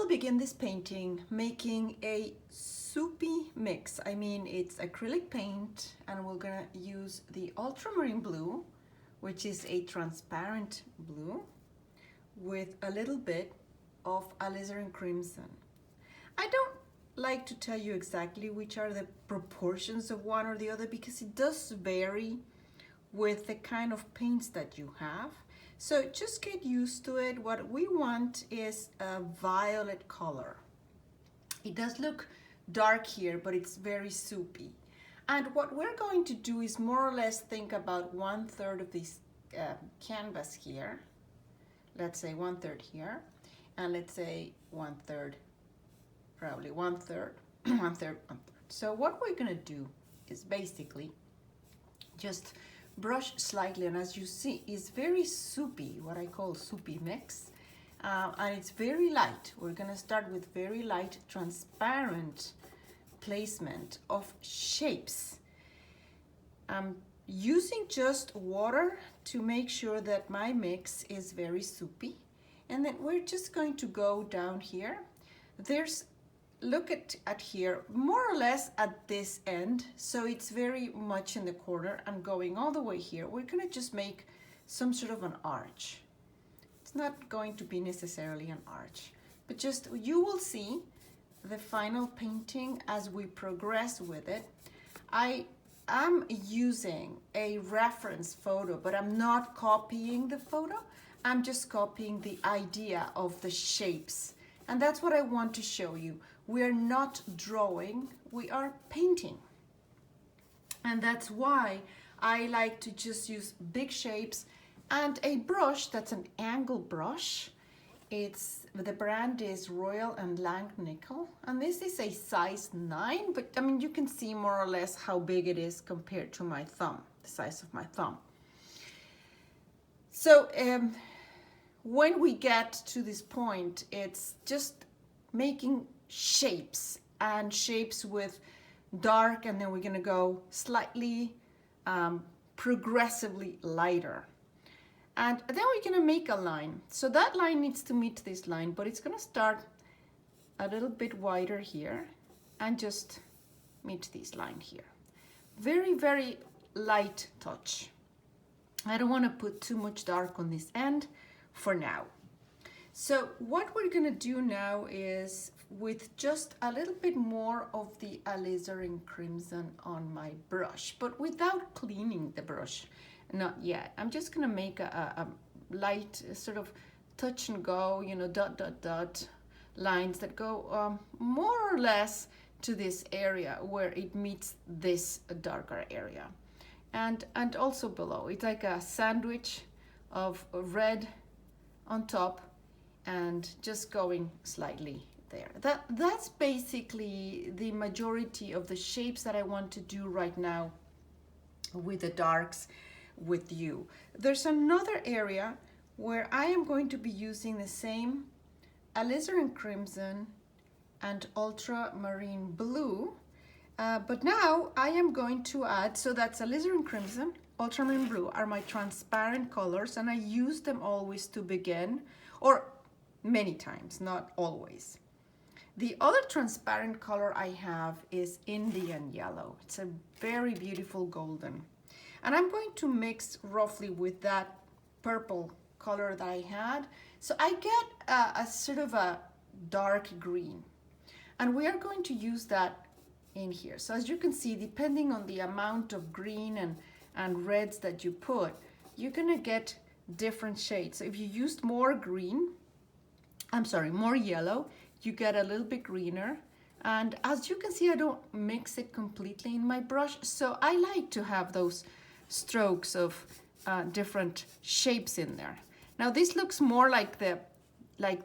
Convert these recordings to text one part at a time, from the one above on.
will begin this painting making a soupy mix. I mean, it's acrylic paint, and we're gonna use the ultramarine blue, which is a transparent blue, with a little bit of alizarin crimson. I don't like to tell you exactly which are the proportions of one or the other because it does vary with the kind of paints that you have. So just get used to it. What we want is a violet color. It does look dark here, but it's very soupy. And what we're going to do is more or less think about 1/3 of this canvas here. Let's say 1/3 here, and let's say 1/3, probably 1/3, 1/3, 1/3. So what we're gonna do is basically just brush slightly, and as you see, it's very soupy, what I call soupy mix, and it's very light. We're gonna start with very light, transparent placement of shapes. I'm using just water to make sure that my mix is very soupy, and then we're just going to go down here. Look at here, more or less at this end, so it's very much in the corner, and going all the way here, we're gonna just make some sort of an arch. It's not going to be necessarily an arch, but just you will see the final painting as we progress with it. I am using a reference photo, but I'm not copying the photo. I'm just copying the idea of the shapes. And that's what I want to show you. We're not drawing, we are painting. And that's why I like to just use big shapes and a brush that's an angle brush. The brand is Royal and Langnickel, and this is a size 9, but I mean, you can see more or less how big it is compared to my thumb, the size of my thumb. So when we get to this point, it's just making shapes, and shapes with dark, and then we're gonna go slightly progressively lighter. And then we're gonna make a line. So that line needs to meet this line, but it's gonna start a little bit wider here and just meet this line here. Very, very light touch. I don't wanna put too much dark on this end for now. So what we're gonna do now is, with just a little bit more of the alizarin crimson on my brush, but without cleaning the brush, not yet. I'm just gonna make a light sort of touch and go, you know, dot, dot, dot lines that go more or less to this area where it meets this darker area. And also below, it's like a sandwich of red on top and just going slightly there. That's basically the majority of the shapes that I want to do right now with the darks with you. There's another area where I am going to be using the same alizarin crimson and ultramarine blue, but now I am going to add, so that's alizarin crimson, ultramarine blue are my transparent colors, and I use them always to begin, or many times, not always. The other transparent color I have is Indian yellow. It's a very beautiful golden. And I'm going to mix roughly with that purple color that I had. So I get a sort of a dark green. And we are going to use that in here. So as you can see, depending on the amount of green and reds that you put, you're gonna get different shades. So if you used more more yellow, you get a little bit greener. And as you can see, I don't mix it completely in my brush. So I like to have those strokes of different shapes in there. Now this looks more like the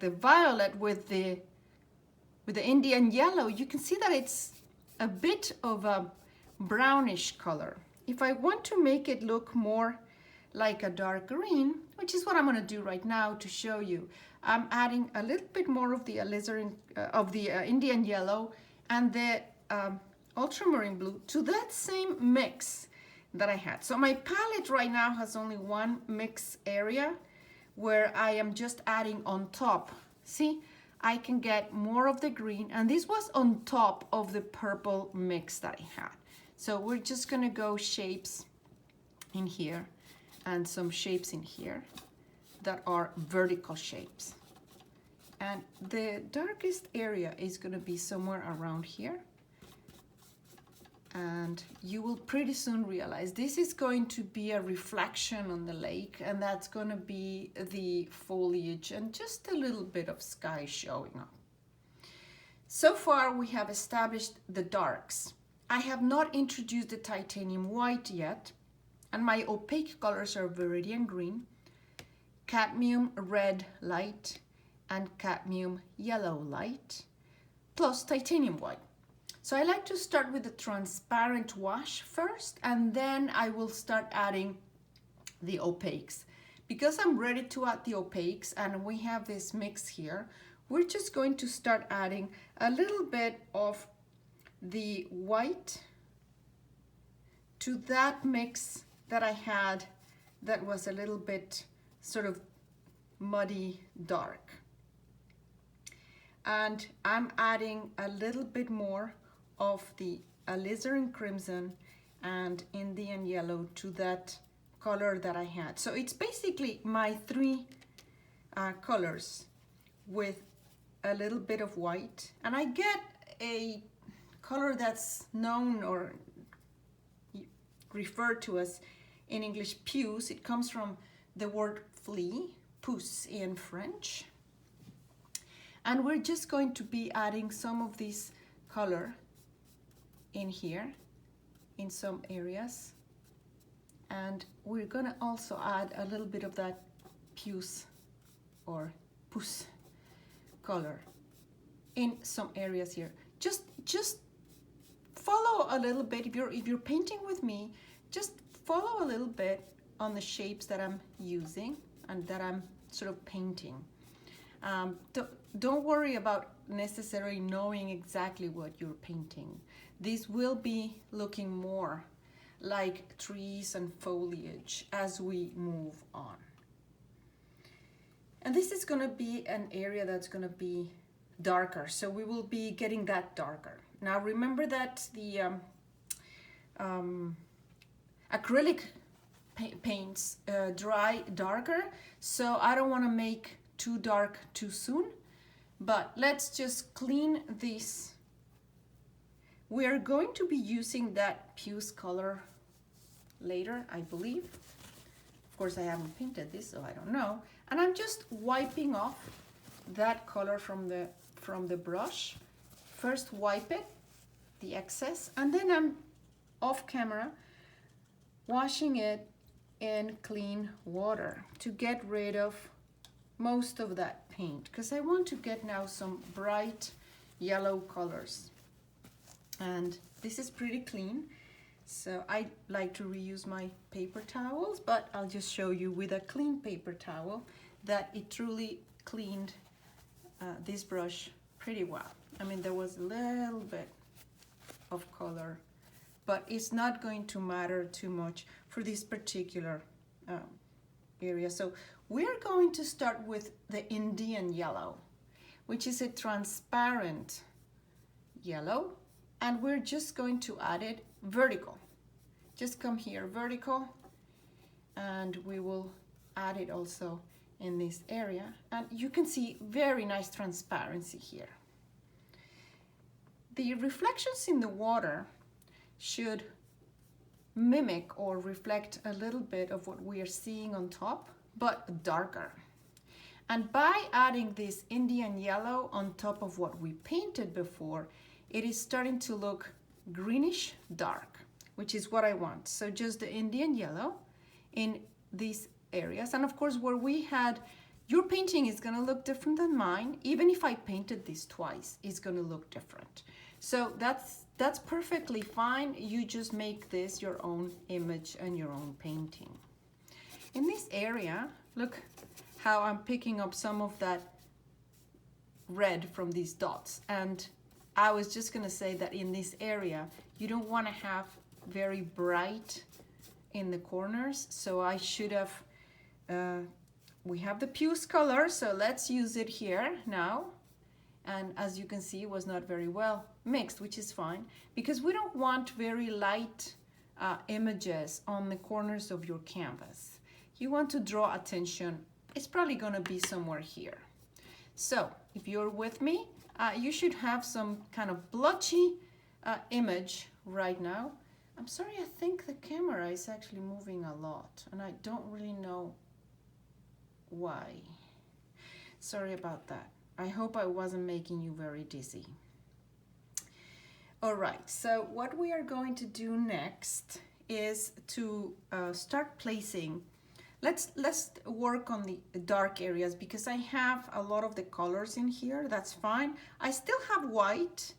violet with the Indian yellow. You can see that it's a bit of a brownish color. If I want to make it look more like a dark green, which is what I'm going to do right now to show you, I'm adding a little bit more of the alizarin Indian yellow and the ultramarine blue to that same mix that I had. So my palette right now has only one mix area where I am just adding on top. See, I can get more of the green, and this was on top of the purple mix that I had. So we're just gonna go shapes in here and some shapes in here that are vertical shapes. And the darkest area is gonna be somewhere around here. And you will pretty soon realize this is going to be a reflection on the lake, and that's going to be the foliage and just a little bit of sky showing up. So far we have established the darks. I have not introduced the titanium white yet, and my opaque colors are Viridian green, cadmium red light, and cadmium yellow light, plus titanium white. So I like to start with the transparent wash first, and then I will start adding the opaques. Because I'm ready to add the opaques and we have this mix here, we're just going to start adding a little bit of the white to that mix that I had that was a little bit sort of muddy dark. And I'm adding a little bit more of the alizarin crimson and Indian yellow to that color that I had. So it's basically my three colors with a little bit of white, and I get a color that's known or referred to as in English puce. It comes from the word flea, puce in French. And we're just going to be adding some of this color in here in some areas, and we're gonna also add a little bit of that puce or puce color in some areas here. Just follow a little bit. If you're painting with me, just follow a little bit on the shapes that I'm using and that I'm sort of painting. Don't worry about necessarily knowing exactly what you're painting. This will be looking more like trees and foliage as we move on. And this is going to be an area that's going to be darker, so we will be getting that darker. Now remember that the acrylic paints dry darker, so I don't want to make too dark too soon, but let's just clean this. We are going to be using that puce color later, I believe. Of course, I haven't painted this, so I don't know. And I'm just wiping off that color from the brush. First wipe it, the excess, and then I'm off camera washing it in clean water to get rid of most of that paint, because I want to get now some bright yellow colors. And this is pretty clean, so I like to reuse my paper towels, but I'll just show you with a clean paper towel that it truly cleaned this brush pretty well. I mean, there was a little bit of color, but it's not going to matter too much for this particular area. So we're going to start with the Indian yellow, which is a transparent yellow, and we're just going to add it vertical. Just come here vertical, and we will add it also in this area, and you can see very nice transparency here. The reflections in the water should mimic or reflect a little bit of what we are seeing on top, but darker. And by adding this Indian yellow on top of what we painted before, it is starting to look greenish dark, which is what I want. So just the Indian yellow in these areas. And of course, where we had, your painting is gonna look different than mine. Even if I painted this twice, it's gonna look different. So that's perfectly fine. You just make this your own image and your own painting. In this area, look how I'm picking up some of that red from these dots. And I was just gonna say that in this area, you don't wanna have very bright in the corners. So I should have, we have the puce color, so let's use it here now. and as you can see, it was not very well mixed, which is fine, because we don't want very light images on the corners of your canvas. You want to draw attention. It's probably going to be somewhere here. So if you're with me, you should have some kind of blotchy image right now. I'm sorry, I think the camera is actually moving a lot, and I don't really know why. Sorry about that. I hope I wasn't making you very dizzy. All right, so what we are going to do next is to start placing. Let's work on the dark areas, because I have a lot of the colors in here. That's fine. I still have white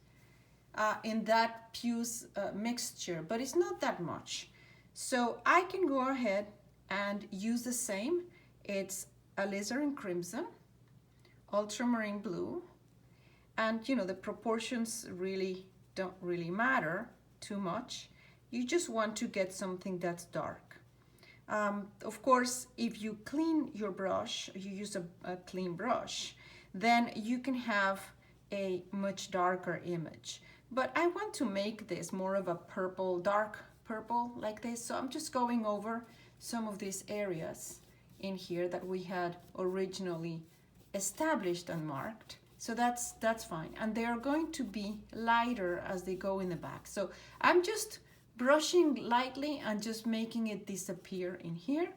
in that puce mixture, but it's not that much. So I can go ahead and use the same. It's Alizarin crimson, ultramarine blue, and you know, the proportions really don't really matter too much. You just want to get something that's dark. Of course, if you clean your brush, you use a clean brush, then you can have a much darker image. But I want to make this more of a purple, dark purple like this. So I'm just going over some of these areas in here that we had originally established and marked. So that's fine. And they are going to be lighter as they go in the back. So I'm just brushing lightly and just making it disappear in here.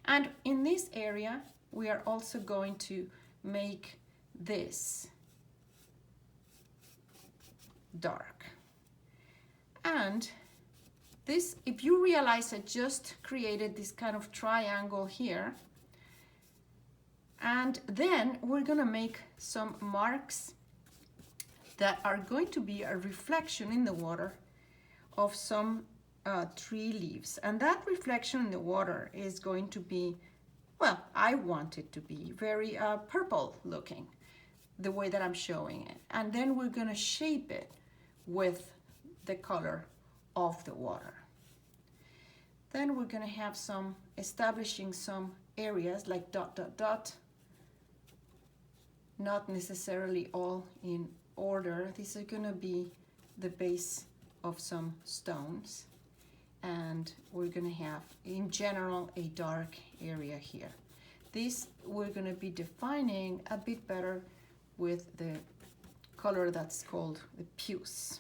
And in this area, we are also going to make this dark. And this, if you realize, I just created this kind of triangle here. And then we're gonna make some marks that are going to be a reflection in the water of some tree leaves. And that reflection in the water is going to be, well, I want it to be very purple looking, the way that I'm showing it. And then we're gonna shape it with the color of the water. Then we're gonna have some, establishing some areas like dot, dot, dot, not necessarily all in order. These are gonna be the base of some stones, and we're gonna have in general a dark area here. This we're gonna be defining a bit better with the color that's called the puce.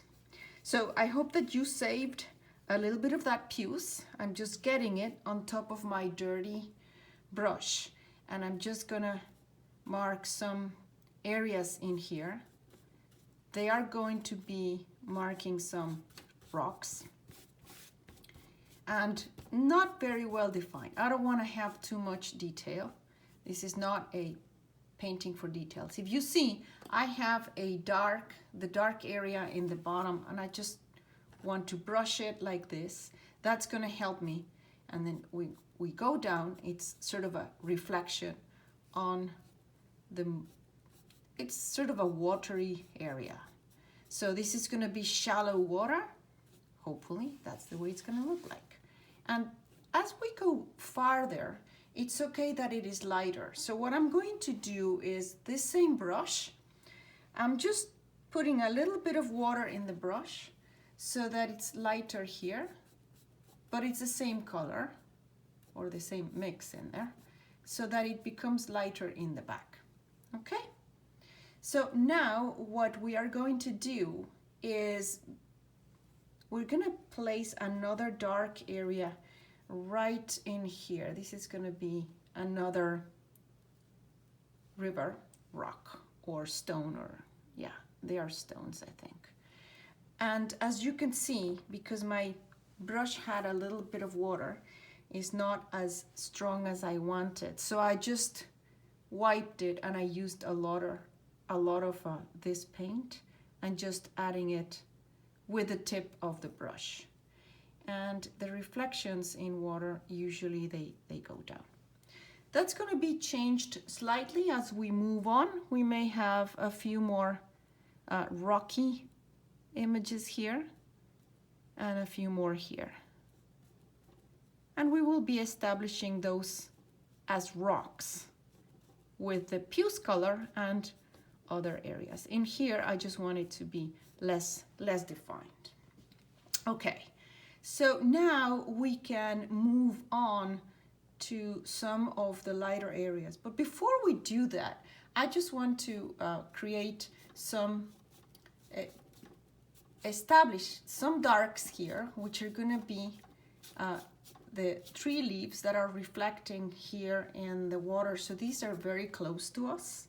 So I hope that you saved a little bit of that puce. I'm just getting it on top of my dirty brush, and I'm just gonna mark some areas in here. They are going to be marking some rocks and not very well defined. I don't want to have too much detail. This is not a painting for details. If you see, I have the dark area in the bottom, and I just want to brush it like this. That's going to help me. And then we go down. It's sort of a reflection on it's sort of a watery area. So this is going to be shallow water. Hopefully that's the way it's going to look like. And as we go farther, it's okay that it is lighter. So what I'm going to do is this same brush, I'm just putting a little bit of water in the brush so that it's lighter here, but it's the same color or the same mix in there, so that it becomes lighter in the back. Okay? So now what we are going to do is we're going to place another dark area right in here. This is going to be another river rock or stone, or yeah, they are stones, I think. And as you can see, because my brush had a little bit of water, it's not as strong as I wanted. So I just wiped it, and I used a lot of this paint and just adding it with the tip of the brush. And the reflections in water, usually they go down. That's going to be changed slightly as we move on. We may have a few more rocky images here and a few more here. And we will be establishing those as rocks with the puce color, and other areas. In here, I just want it to be less defined. Okay, so now we can move on to some of the lighter areas. But before we do that, I just want to create some, establish some darks here, which are gonna be the tree leaves that are reflecting here in the water. So these are very close to us.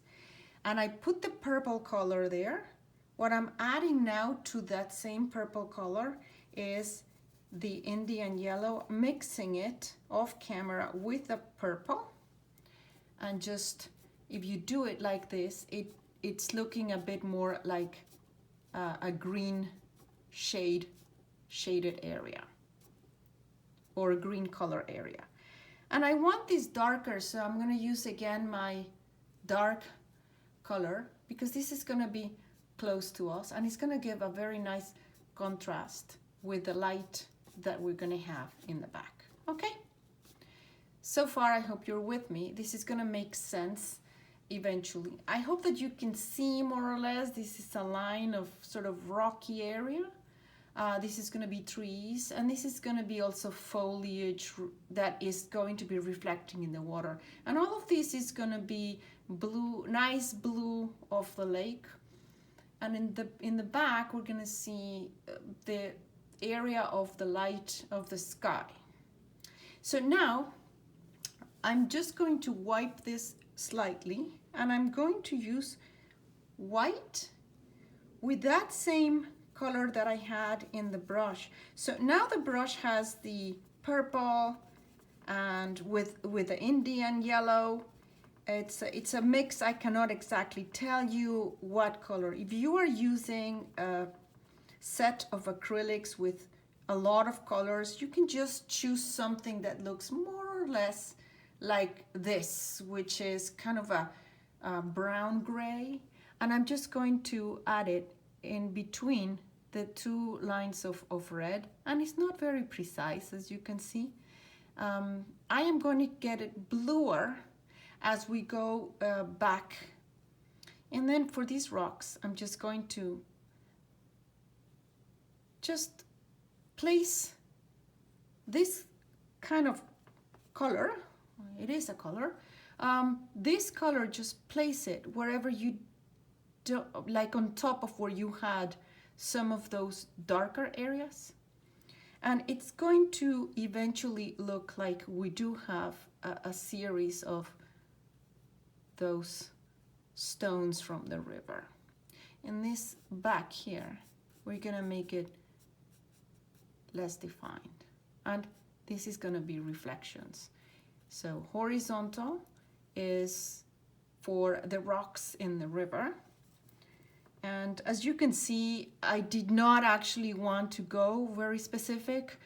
And I put the purple color there. What I'm adding now to that same purple color is the Indian yellow, mixing it off camera with the purple. And just, if you do it like this, it's looking a bit more like a green shaded area, or a green color area. And I want this darker, so I'm gonna use again my dark color, because this is gonna be close to us and it's gonna give a very nice contrast with the light that we're gonna have in the back. Okay, so far I hope you're with me. This is gonna make sense eventually. I hope that you can see more or less. This is a line of sort of rocky area. This is going to be trees, and this is going to be also foliage that is going to be reflecting in the water. And all of this is going to be blue, nice blue of the lake. And in the back, we're going to see the area of the light of the sky. So now I'm just going to wipe this slightly, and I'm going to use white with that same color that I had in the brush. So now the brush has the purple and with the Indian yellow. It's a mix. I cannot exactly tell you what color. If you are using a set of acrylics with a lot of colors, you can just choose something that looks more or less like this, which is kind of a brown gray. And I'm just going to add it in between the two lines of red, and it's not very precise, as you can see. I am going to get it bluer as we go back. And then for these rocks, I'm just going to just place this kind of color. It is a color. This color, just place it wherever you do, like on top of where you had some of those darker areas. And it's going to eventually look like we do have a series of those stones from the river. In this back here, we're gonna make it less defined. And this is gonna be reflections. So horizontal is for the rocks in the river. And as you can see, I did not actually want to go very specific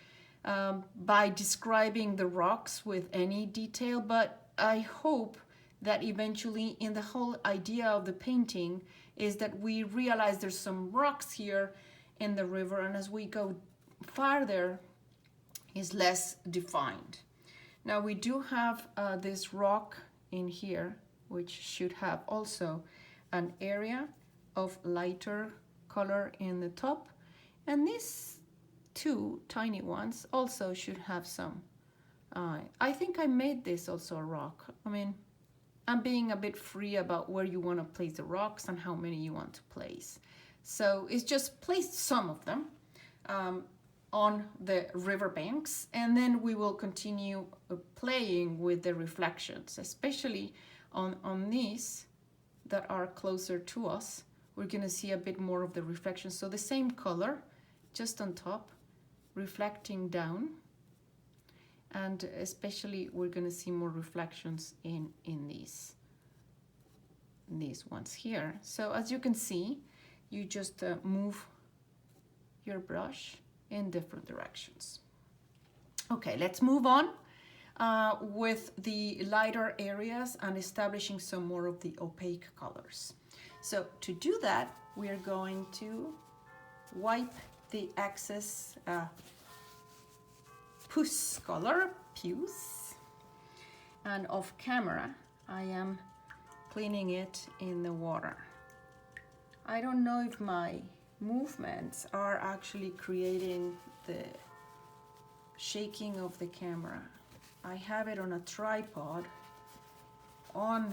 by describing the rocks with any detail, but I hope that eventually in the whole idea of the painting is that we realize there's some rocks here in the river, and as we go farther, is less defined. Now we do have this rock in here, which should have also an area of lighter color in the top, and these two tiny ones also should have some. I think I made this also a rock. I mean, I'm being a bit free about where you want to place the rocks and how many you want to place. So it's just placed some of them on the river banks, and then we will continue playing with the reflections, especially on these that are closer to us. We're going to see a bit more of the reflections. So the same color, just on top, reflecting down. And especially we're going to see more reflections in these ones here. So as you can see, you just move your brush in different directions. Okay, let's move on with the lighter areas and establishing some more of the opaque colors. So to do that, we are going to wipe the excess puce color, puce, and off camera, I am cleaning it in the water. I don't know if my movements are actually creating the shaking of the camera. I have it on a tripod on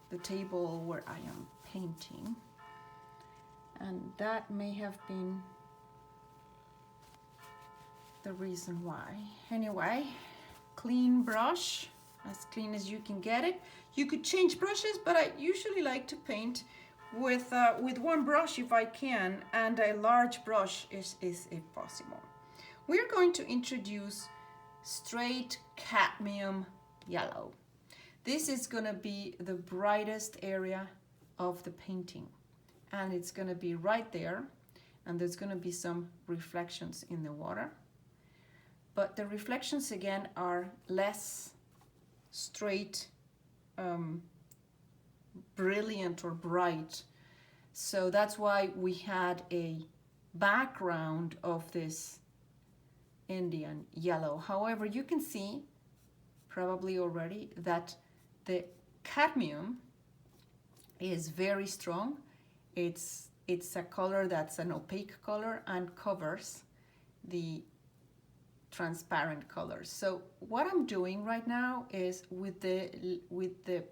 the table where I am painting, and that may have been the reason why. Anyway, clean brush, as clean as you can get it. You could change brushes, but I usually like to paint with one brush if I can, and a large brush is if possible. We're going to introduce straight cadmium yellow. This is going to be the brightest area of the painting, and it's going to be right there, and there's going to be some reflections in the water, but the reflections again are less straight, brilliant or bright. So that's why we had a background of this Indian yellow. However, you can see probably already that the cadmium is very strong. It's a color that's an opaque color and covers the transparent colors. So what I'm doing right now is with the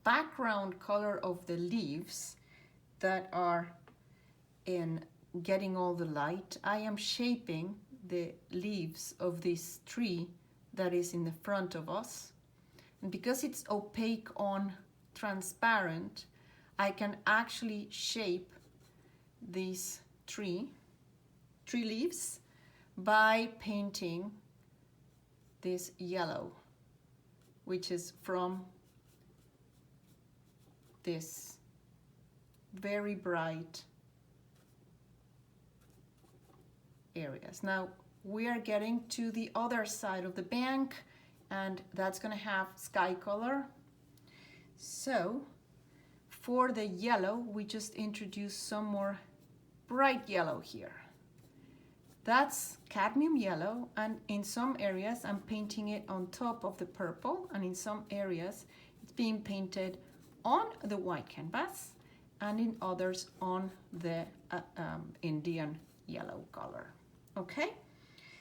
background color of the leaves that are in getting all the light, I am shaping the leaves of this tree that is in the front of us. And because it's opaque on transparent, I can actually shape these tree leaves by painting this yellow, which is from this very bright areas. Now we are getting to the other side of the bank, and that's going to have sky color. So for the yellow, we just introduce some more bright yellow here. That's cadmium yellow, and in some areas I'm painting it on top of the purple, and in some areas it's being painted on the white canvas, and in others on the Indian yellow color. Okay,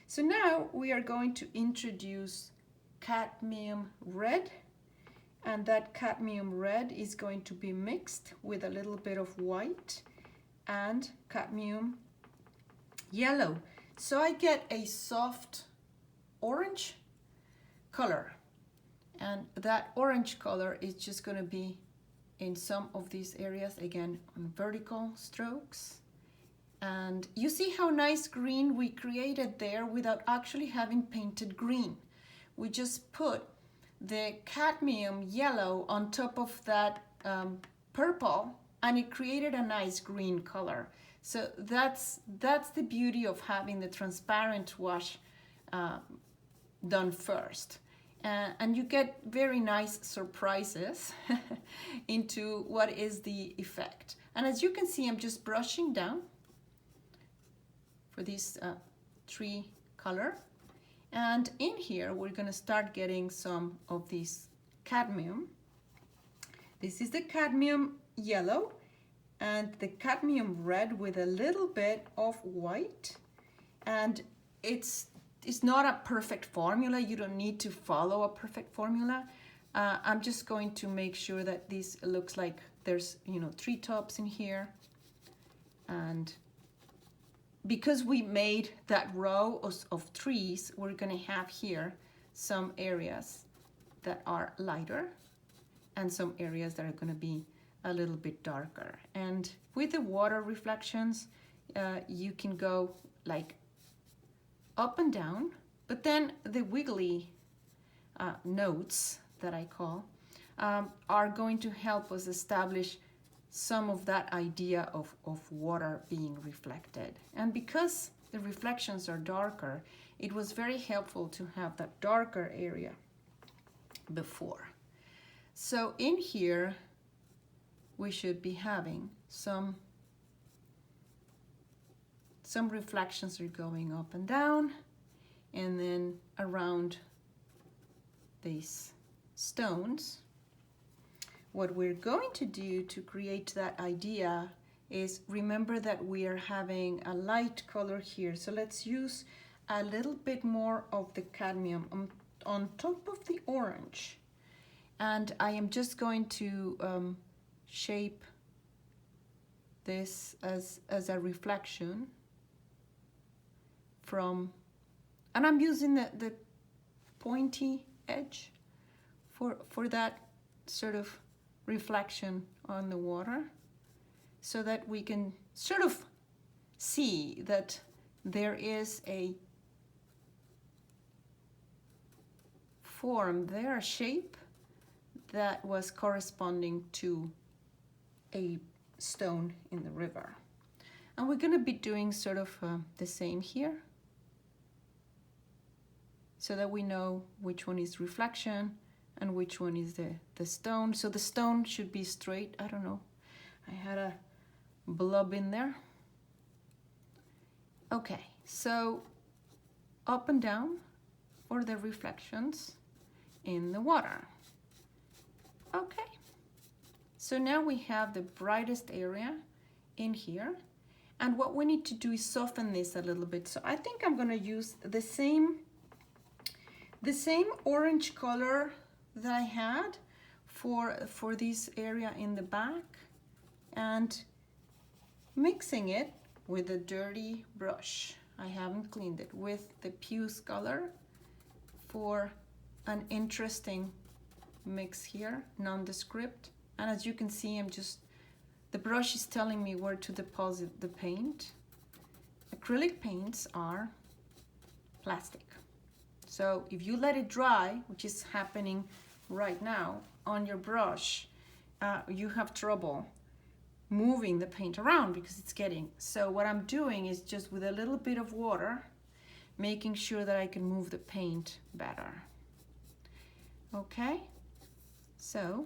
so now we are going to introduce cadmium red, and that cadmium red is going to be mixed with a little bit of white and cadmium yellow. So I get a soft orange color, and that orange color is just going to be in some of these areas, again on vertical strokes. And you see how nice green we created there without actually having painted green. We just put the cadmium yellow on top of that purple, and it created a nice green color. So that's the beauty of having the transparent wash done first. And you get very nice surprises into what is the effect. And as you can see, I'm just brushing down for this tree color. And in here, we're gonna start getting some of this cadmium. This is the cadmium yellow and the cadmium red with a little bit of white. And it's not a perfect formula. You don't need to follow a perfect formula. I'm just going to make sure that this looks like there's, treetops in here. And because we made that row of trees, we're gonna have here some areas that are lighter and some areas that are gonna be a little bit darker. And with the water reflections, you can go like up and down, but then the wiggly notes that I call are going to help us establish some of that idea of water being reflected. And because the reflections are darker, it was very helpful to have that darker area before. So in here, we should be having some reflections are going up and down, and then around these stones. What we're going to do to create that idea is remember that we are having a light color here. So let's use a little bit more of the cadmium on top of the orange. And I am just going to shape this as a reflection from, and I'm using the pointy edge for that sort of reflection on the water, so that we can sort of see that there is a form there, a shape that was corresponding to a stone in the river. And we're going to be doing sort of the same here, so that we know which one is reflection and which one is the stone. So the stone should be straight. I don't know, I had a blob in there. Okay, so up and down for the reflections in the water. Okay, so now we have the brightest area in here, and what we need to do is soften this a little bit. So I think I'm going to use the same orange color that I had for this area in the back, and mixing it with a dirty brush, I haven't cleaned it, with the puce color for an interesting mix here, nondescript. And as you can see, the brush is telling me where to deposit the paint. Acrylic paints are plastic. So if you let it dry, which is happening right now on your brush, you have trouble moving the paint around because it's getting. So what I'm doing is just with a little bit of water, making sure that I can move the paint better. Okay, so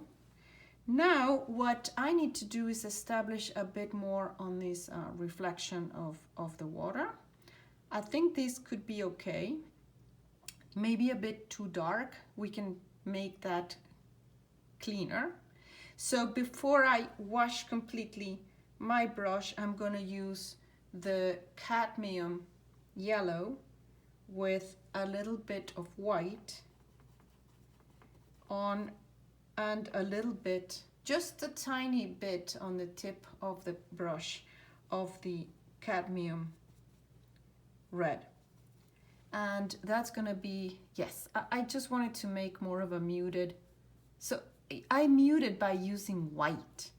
now what I need to do is establish a bit more on this reflection of the water. I think this could be okay. Maybe a bit too dark. We can make that cleaner. So before I wash completely my brush, I'm going to use the cadmium yellow with a little bit of white on, and a little bit, just a tiny bit on the tip of the brush of the cadmium red. And that's gonna be, yes, I just wanted to make more of a muted. So I muted by using white.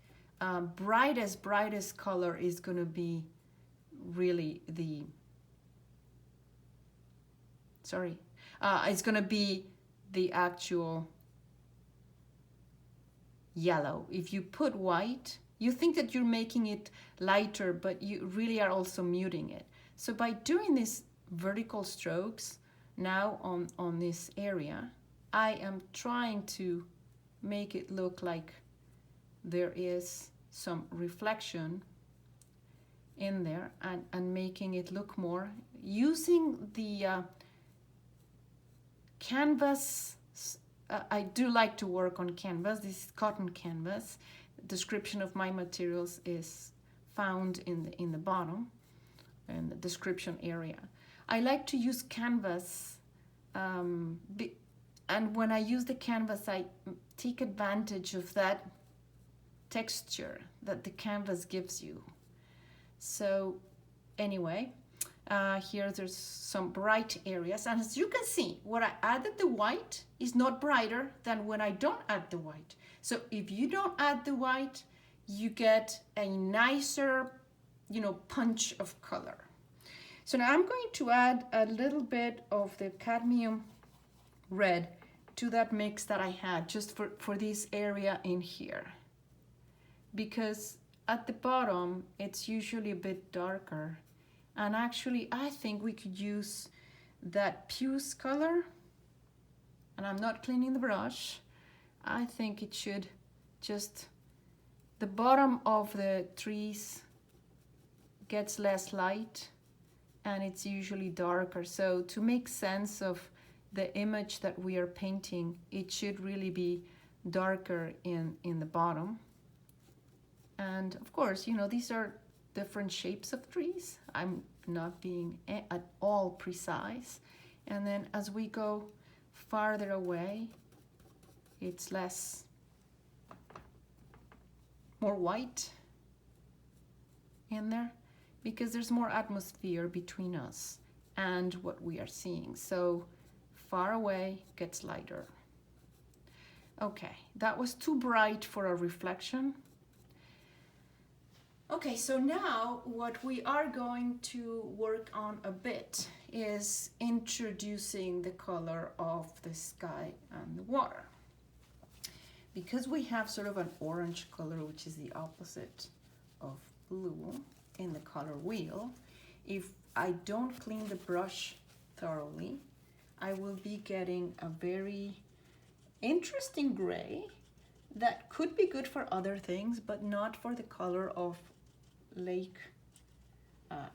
Brightest color is gonna be really the, it's gonna be the actual yellow. If you put white, you think that you're making it lighter, but you really are also muting it. So by doing this vertical strokes now on this area, I am trying to make it look like there is some reflection in there, and making it look more using the canvas. I do like to work on canvas. This is cotton canvas. The description of my materials is found in the bottom, in the description area. I like to use canvas, and when I use the canvas, I take advantage of that texture that the canvas gives you. So anyway, here there's some bright areas, and as you can see, when I added the white is not brighter than when I don't add the white. So if you don't add the white, you get a nicer, punch of color. So now I'm going to add a little bit of the cadmium red to that mix that I had just for this area in here, because at the bottom it's usually a bit darker, and actually I think we could use that puce color, and I'm not cleaning the brush. I think it should just, the bottom of the trees gets less light and it's usually darker. So to make sense of the image that we are painting, it should really be darker in the bottom. And of course, you know, these are different shapes of trees. I'm not being at all precise. And then as we go farther away, it's more white in there because there's more atmosphere between us and what we are seeing. So far away gets lighter. Okay, that was too bright for a reflection. Okay, so now what we are going to work on a bit is introducing the color of the sky and the water. Because we have sort of an orange color, which is the opposite of blue in the color wheel, if I don't clean the brush thoroughly, I will be getting a very interesting gray that could be good for other things, but not for the color of lake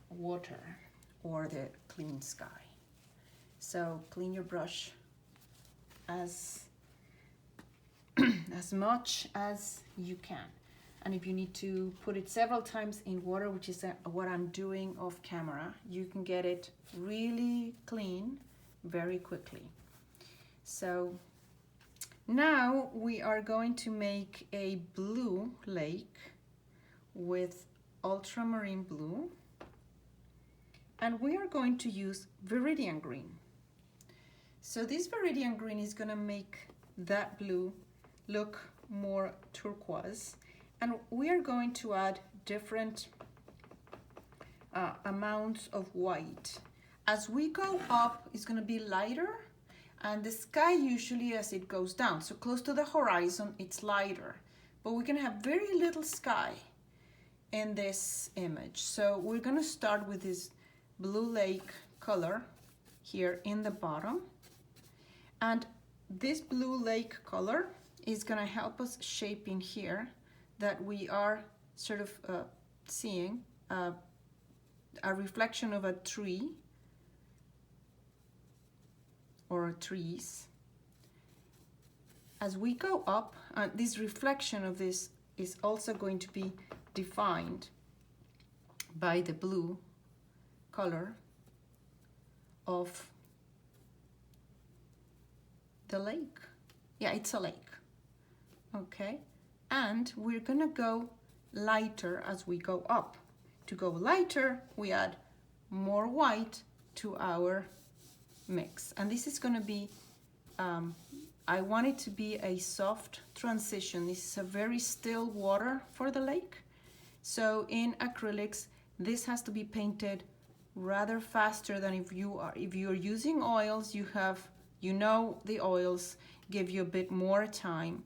water or the clean sky. So clean your brush as much as you can. And if you need to put it several times in water, which is what I'm doing off camera, you can get it really clean very quickly. So now we are going to make a blue lake with ultramarine blue, and we are going to use Viridian green. So this Viridian green is going to make that blue look more turquoise, and we are going to add different amounts of white. As we go up, it's going to be lighter, and the sky usually as it goes down, so close to the horizon, it's lighter, but we can have very little sky in this image. So we're going to start with this blue lake color here in the bottom, and this blue lake color is going to help us shape in here that we are sort of seeing a reflection of a tree or trees. As we go up, this reflection of this is also going to be defined by the blue color of the lake. Yeah, it's a lake. Okay, and we're gonna go lighter as we go up. To go lighter, we add more white to our mix, and this is gonna be I want it to be a soft transition. This is a very still water for the lake. So in acrylics, this has to be painted rather faster than if you're using oils. You know the oils give you a bit more time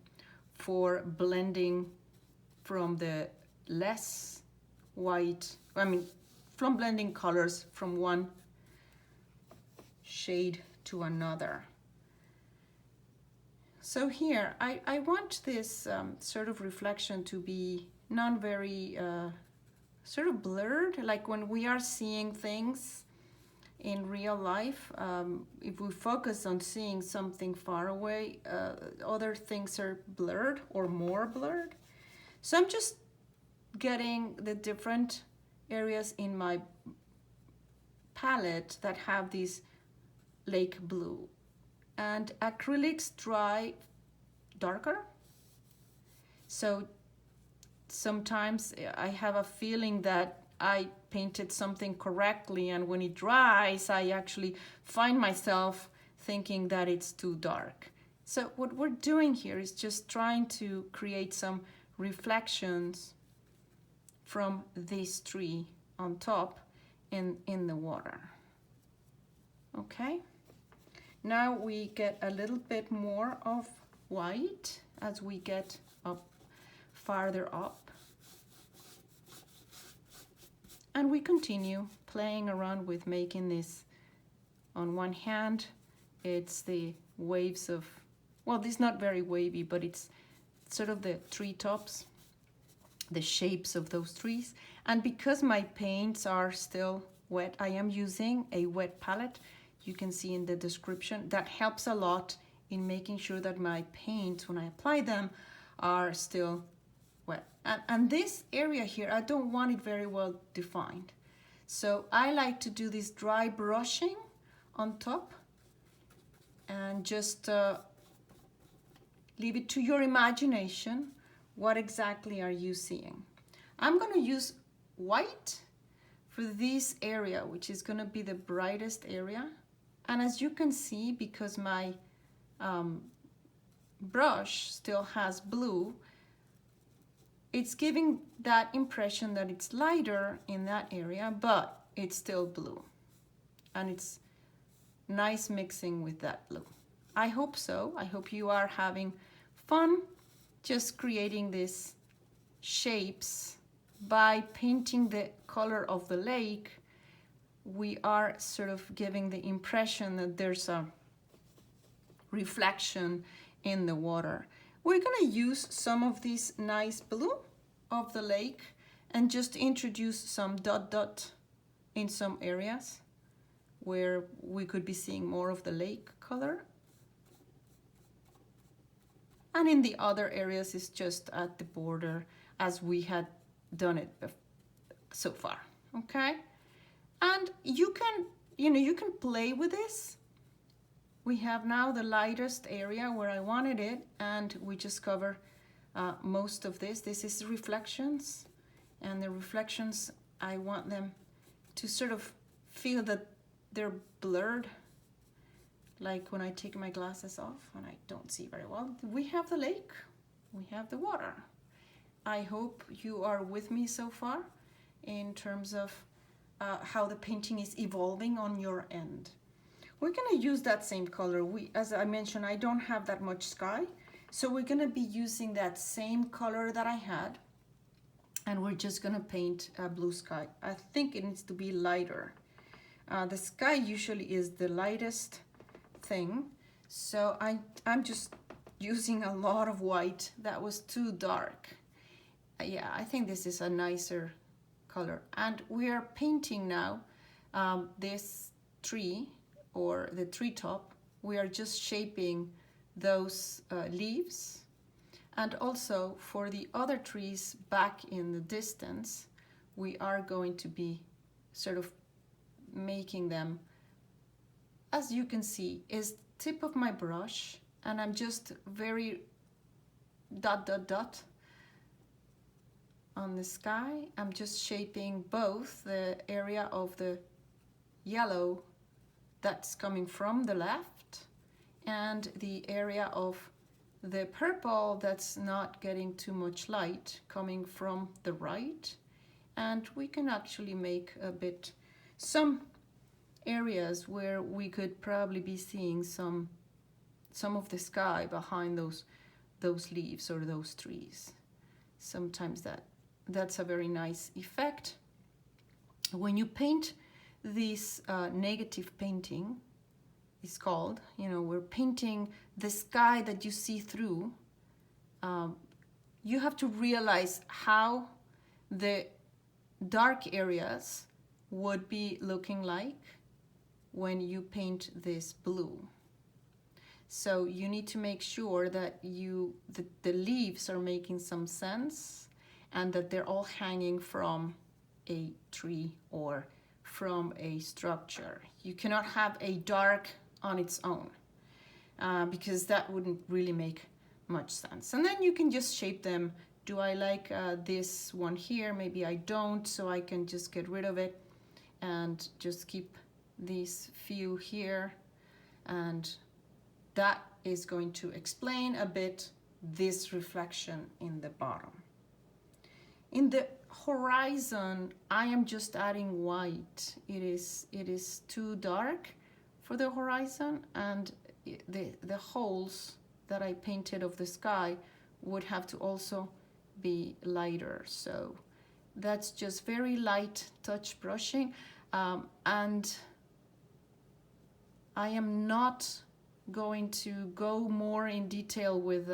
for blending from the less white, from blending colors from one shade to another. So here, I want this sort of reflection to be not very sort of blurred, like when we are seeing things in real life. If we focus on seeing something far away, other things are blurred or more blurred. So I'm just getting the different areas in my palette that have this lake blue. And acrylics dry darker. So sometimes I have a feeling that I painted something correctly, and when it dries, I actually find myself thinking that it's too dark. So what we're doing here is just trying to create some reflections from this tree on top in the water. Okay. Now we get a little bit more of white as we get up farther up. And we continue playing around with making this. On one hand, it's the waves of, well, this is not very wavy, but it's sort of the treetops, the shapes of those trees. And because my paints are still wet, I am using a wet palette. You can see in the description. That helps a lot in making sure that my paints, when I apply them, are still wet. And this area here, I don't want it very well defined. So I like to do this dry brushing on top and just leave it to your imagination. What exactly are you seeing? I'm going to use white for this area, which is going to be the brightest area. And as you can see, because my brush still has blue, it's giving that impression that it's lighter in that area, but it's still blue. And it's nice mixing with that blue. I hope so. I hope you are having fun just creating these shapes. By painting the color of the lake, we are sort of giving the impression that there's a reflection in the water. We're going to use some of this nice blue of the lake and just introduce some dot dot in some areas where we could be seeing more of the lake color. And in the other areas it's just at the border as we had done it so far, okay? And you can, you can play with this. We have now the lightest area where I wanted it, and we just cover most of this. This is reflections, and the reflections, I want them to sort of feel that they're blurred, like when I take my glasses off and I don't see very well. We have the lake, we have the water. I hope you are with me so far in terms of how the painting is evolving on your end. We're going to use that same color. As I mentioned, I don't have that much sky, so we're going to be using that same color that I had, and we're just going to paint a blue sky. I think it needs to be lighter. The sky usually is the lightest thing, so I'm just using a lot of white. That was too dark. Yeah, I think this is a nicer color. And we are painting now this tree, or the treetop. We are just shaping those leaves. And also for the other trees back in the distance, we are going to be sort of making them, as you can see, is tip of my brush, and I'm just very dot dot dot on the sky. I'm just shaping both the area of the yellow that's coming from the left and the area of the purple that's not getting too much light coming from the right. And we can actually make a bit, some areas where we could probably be seeing some of the sky behind those leaves or those trees. Sometimes that's a very nice effect. When you paint this negative painting, is called, we're painting the sky that you see through. You have to realize how the dark areas would be looking like when you paint this blue. So you need to make sure that the leaves are making some sense, and that they're all hanging from a tree or from a structure. You cannot have a dark on its own, because that wouldn't really make much sense. And then you can just shape them. Do I like this one here? Maybe I don't, so I can just get rid of it and just keep these few here. And that is going to explain a bit this reflection in the bottom. In the horizon, I am just adding white. It is too dark for the horizon, and the holes that I painted of the sky would have to also be lighter. So that's just very light touch brushing, and I am not going to go more in detail with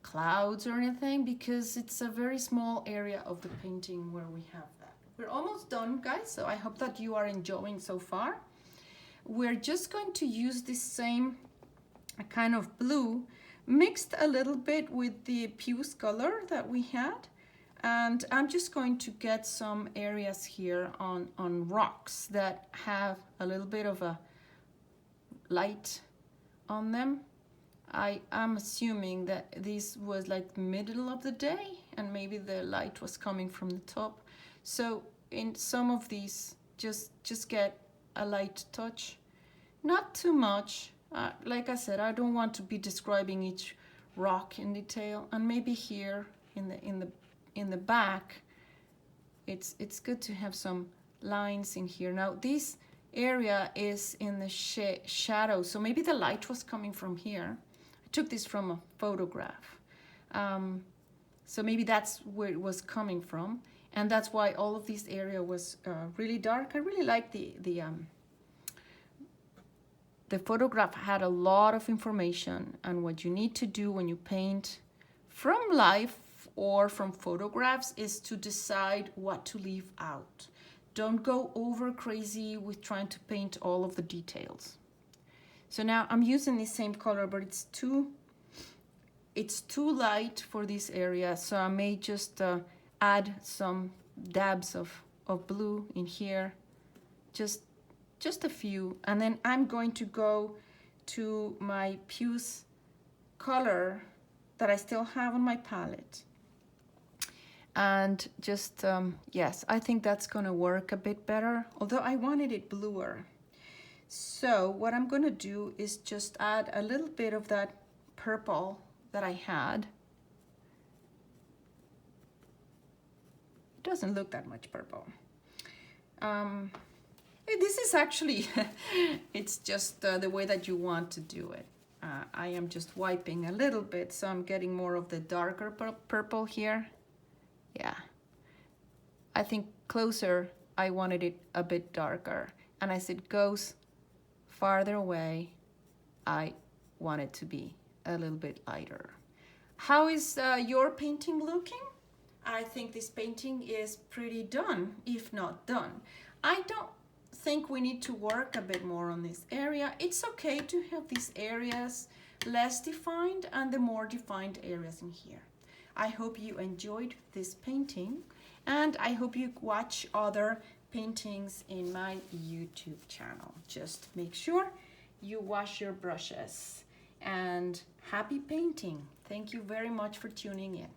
clouds or anything, because it's a very small area of the painting where we have that. We're almost done, guys, so I hope that you are enjoying so far. We're just going to use this same kind of blue, mixed a little bit with the puce color that we had. And I'm just going to get some areas here on rocks that have a little bit of a light on them. I am assuming that this was like the middle of the day and maybe the light was coming from the top. So in some of these, just get a light touch, not too much. Like I said, I don't want to be describing each rock in detail. And maybe here in the back, it's good to have some lines in here. Now this area is in the shadow, so maybe the light was coming from here. I took this from a photograph, so maybe that's where it was coming from, and that's why all of this area was really dark. I really like the photograph had a lot of information on what you need to do when you paint from life or from photographs is to decide what to leave out. Don't go over crazy with trying to paint all of the details. So now I'm using the same color, but it's too light for this area, so I may just add some dabs of blue in here, just a few, and then I'm going to go to my puce color that I still have on my palette. And just, yes, I think that's gonna work a bit better, although I wanted it bluer. So what I'm gonna do is just add a little bit of that purple that I had. It doesn't look that much purple. This is actually, it's just the way that you want to do it. I am just wiping a little bit, so I'm getting more of the darker purple here. Yeah, I think closer I wanted it a bit darker, and as it goes farther away I want it to be a little bit lighter. How is your painting looking? I think this painting is pretty done, if not done. I don't think we need to work a bit more on this area. It's okay to have these areas less defined and the more defined areas in here. I hope you enjoyed this painting, and I hope you watch other paintings in my YouTube channel. Just make sure you wash your brushes, and happy painting. Thank you very much for tuning in.